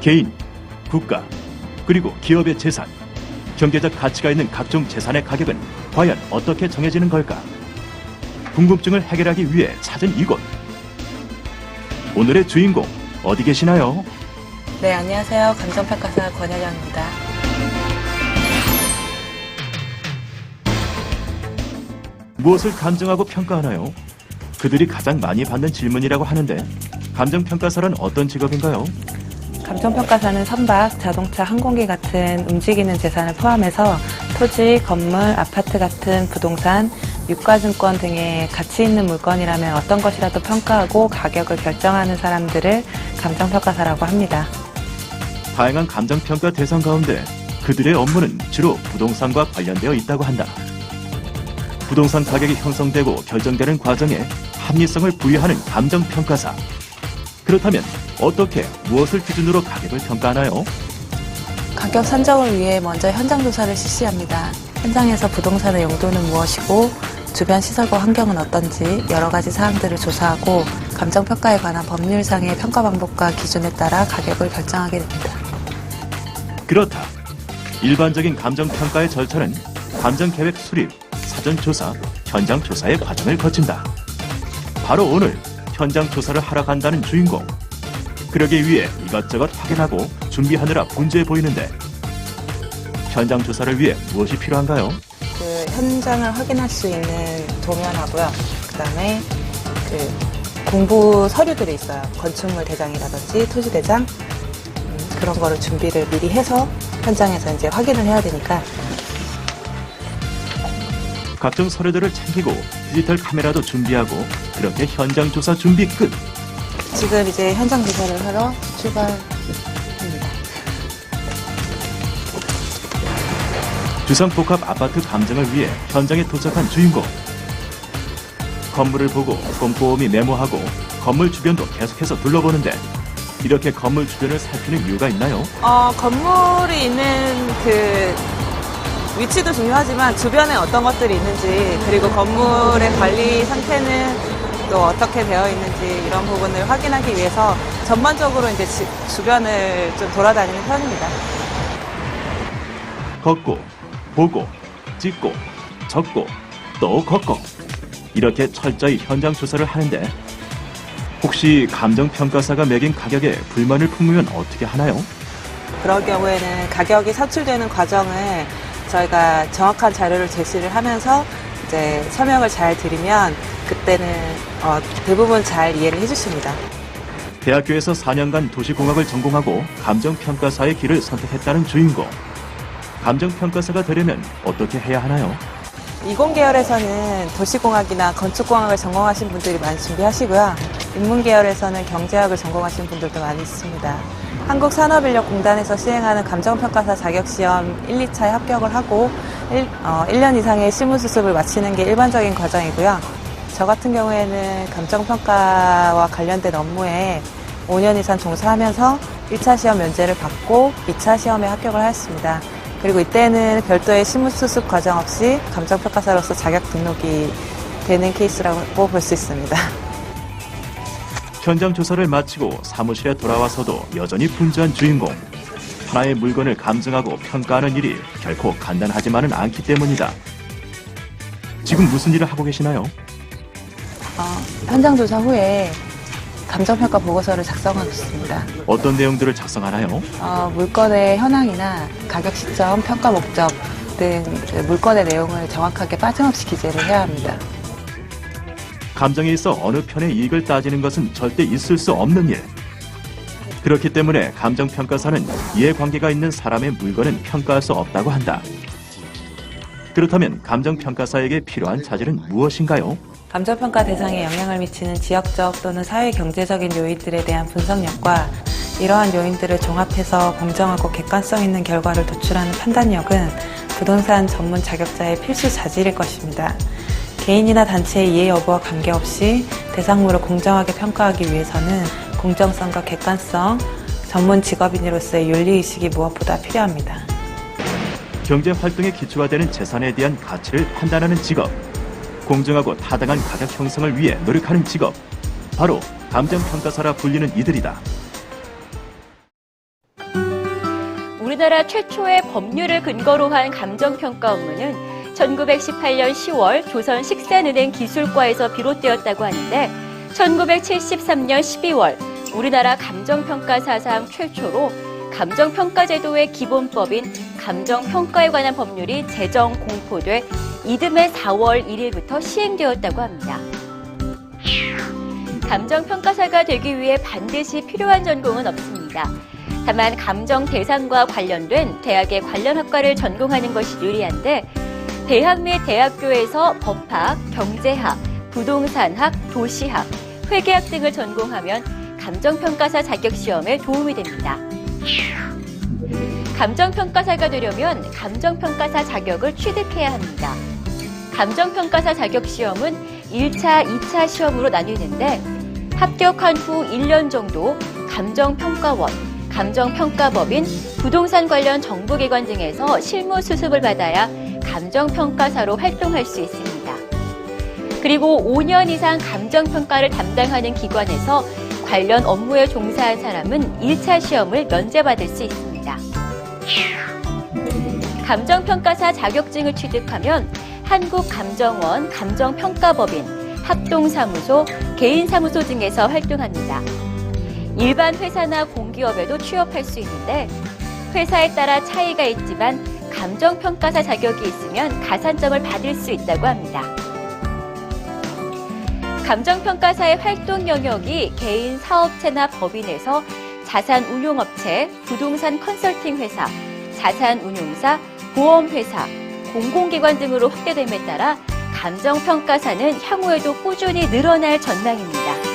개인, 국가, 그리고 기업의 재산, 경제적 가치가 있는 각종 재산의 가격은 과연 어떻게 정해지는 걸까? 궁금증을 해결하기 위해 찾은 이곳. 오늘의 주인공 어디 계시나요? 네, 안녕하세요. 감정평가사 권혜령입니다. 무엇을 감정하고 평가하나요? 그들이 가장 많이 받는 질문이라고 하는데 감정평가사란 어떤 직업인가요? 감정평가사는 선박, 자동차, 항공기 같은 움직이는 재산을 포함해서 토지, 건물, 아파트 같은 부동산, 유가증권 등의 가치 있는 물건이라면 어떤 것이라도 평가하고 가격을 결정하는 사람들을 감정평가사라고 합니다. 다양한 감정평가 대상 가운데 그들의 업무는 주로 부동산과 관련되어 있다고 한다. 부동산 가격이 형성되고 결정되는 과정에 합리성을 부여하는 감정평가사. 그렇다면 어떻게 무엇을 기준으로 가격을 평가하나요? 가격 산정을 위해 먼저 현장 조사를 실시합니다. 현장에서 부동산의 용도는 무엇이고 주변 시설과 환경은 어떤지 여러 가지 사항들을 조사하고 감정평가에 관한 법률상의 평가 방법과 기준에 따라 가격을 결정하게 됩니다. 그렇다. 일반적인 감정평가의 절차는 감정계획 수립, 사전조사, 현장조사의 과정을 거친다. 바로 오늘 현장 조사를 하러 간다는 주인공. 그러기 위해 이것저것 확인하고 준비하느라 분주해 보이는데 현장 조사를 위해 무엇이 필요한가요? 그 현장을 확인할 수 있는 도면하고요. 그다음에 그 공부 서류들이 있어요. 건축물 대장이라든지 토지 대장 그런 거를 준비를 미리 해서 현장에서 이제 확인을 해야 되니까 각종 서류들을 챙기고 디지털 카메라도 준비하고 그렇게 현장 조사 준비 끝. 지금 이제 현장 조사를 하러 출발합니다. 주상복합 아파트 감정을 위해 현장에 도착한 주인공. 건물을 보고 꼼꼼히 메모하고 건물 주변도 계속해서 둘러보는데 이렇게 건물 주변을 살피는 이유가 있나요? 건물이 있는 그 위치도 중요하지만 주변에 어떤 것들이 있는지 그리고 건물의 관리 상태는 또 어떻게 되어 있는지 이런 부분을 확인하기 위해서 전반적으로 이제 주변을 좀 돌아다니는 편입니다. 걷고, 보고, 찍고, 적고, 또 걷고 이렇게 철저히 현장 조사를 하는데 혹시 감정평가사가 매긴 가격에 불만을 품으면 어떻게 하나요? 그럴 경우에는 가격이 산출되는 과정을 저희가 정확한 자료를 제시를 하면서 이제 설명을 잘 드리면 그때는 대부분 잘 이해를 해주십니다. 대학교에서 4년간 도시공학을 전공하고 감정평가사의 길을 선택했다는 주인공. 감정평가사가 되려면 어떻게 해야 하나요? 이공계열에서는 도시공학이나 건축공학을 전공하신 분들이 많이 준비하시고요. 인문계열에서는 경제학을 전공하신 분들도 많이 있습니다. 한국산업인력공단에서 시행하는 감정평가사 자격시험 1, 2차에 합격을 하고 1년 이상의 실무수습을 마치는 게 일반적인 과정이고요. 저 같은 경우에는 감정평가와 관련된 업무에 5년 이상 종사하면서 1차 시험 면제를 받고 2차 시험에 합격을 하였습니다. 그리고 이때는 별도의 실무수습 과정 없이 감정평가사로서 자격 등록이 되는 케이스라고 볼 수 있습니다. 현장 조사를 마치고 사무실에 돌아와서도 여전히 분주한 주인공. 하나의 물건을 감정하고 평가하는 일이 결코 간단하지만은 않기 때문이다. 지금 무슨 일을 하고 계시나요? 현장 조사 후에 감정평가 보고서를 작성하고 있습니다. 어떤 내용들을 작성하나요? 물건의 현황이나 가격 시점, 평가 목적 등 물건의 내용을 정확하게 빠짐없이 기재를 해야 합니다. 감정에 있어 어느 편의 이익을 따지는 것은 절대 있을 수 없는 일. 그렇기 때문에 감정평가사는 이해관계가 있는 사람의 물건은 평가할 수 없다고 한다. 그렇다면 감정평가사에게 필요한 자질은 무엇인가요? 감정평가 대상에 영향을 미치는 지역적 또는 사회-경제적인 요인들에 대한 분석력과 이러한 요인들을 종합해서 공정하고 객관성 있는 결과를 도출하는 판단력은 부동산 전문 자격자의 필수 자질일 것입니다. 개인이나 단체의 이해 여부와 관계없이 대상물을 공정하게 평가하기 위해서는 공정성과 객관성, 전문 직업인으로서의 윤리의식이 무엇보다 필요합니다. 경제활동의 기초가 되는 재산에 대한 가치를 판단하는 직업. 공정하고 타당한 가격 형성을 위해 노력하는 직업. 바로 감정평가사라 불리는 이들이다. 우리나라 최초의 법률을 근거로 한 감정평가 업무는 1918년 10월 조선 식산은행 기술과에서 비롯되었다고 하는데 1973년 12월 우리나라 감정평가 사상 최초로 감정평가제도의 기본법인 감정평가에 관한 법률이 제정 공포돼 이듬해 4월 1일부터 시행되었다고 합니다. 감정평가사가 되기 위해 반드시 필요한 전공은 없습니다. 다만 감정 대상과 관련된 대학의 관련 학과를 전공하는 것이 유리한데 대학 및 대학교에서 법학, 경제학, 부동산학, 도시학, 회계학 등을 전공하면 감정평가사 자격시험에 도움이 됩니다. 감정평가사가 되려면 감정평가사 자격을 취득해야 합니다. 감정평가사 자격시험은 1차, 2차 시험으로 나뉘는데 합격한 후 1년 정도 감정평가원, 감정평가법인, 부동산 관련 정부기관 등에서 실무 수습을 받아야 감정평가사로 활동할 수 있습니다. 그리고 5년 이상 감정평가를 담당하는 기관에서 관련 업무에 종사한 사람은 1차 시험을 면제받을 수 있습니다. 감정평가사 자격증을 취득하면 한국감정원, 감정평가법인, 합동사무소, 개인사무소 등에서 활동합니다. 일반 회사나 공기업에도 취업할 수 있는데 회사에 따라 차이가 있지만 감정평가사 자격이 있으면 가산점을 받을 수 있다고 합니다. 감정평가사의 활동 영역이 개인 사업체나 법인에서 자산운용업체, 부동산 컨설팅 회사, 자산운용사, 보험회사, 공공기관 등으로 확대됨에 따라 감정평가사는 향후에도 꾸준히 늘어날 전망입니다.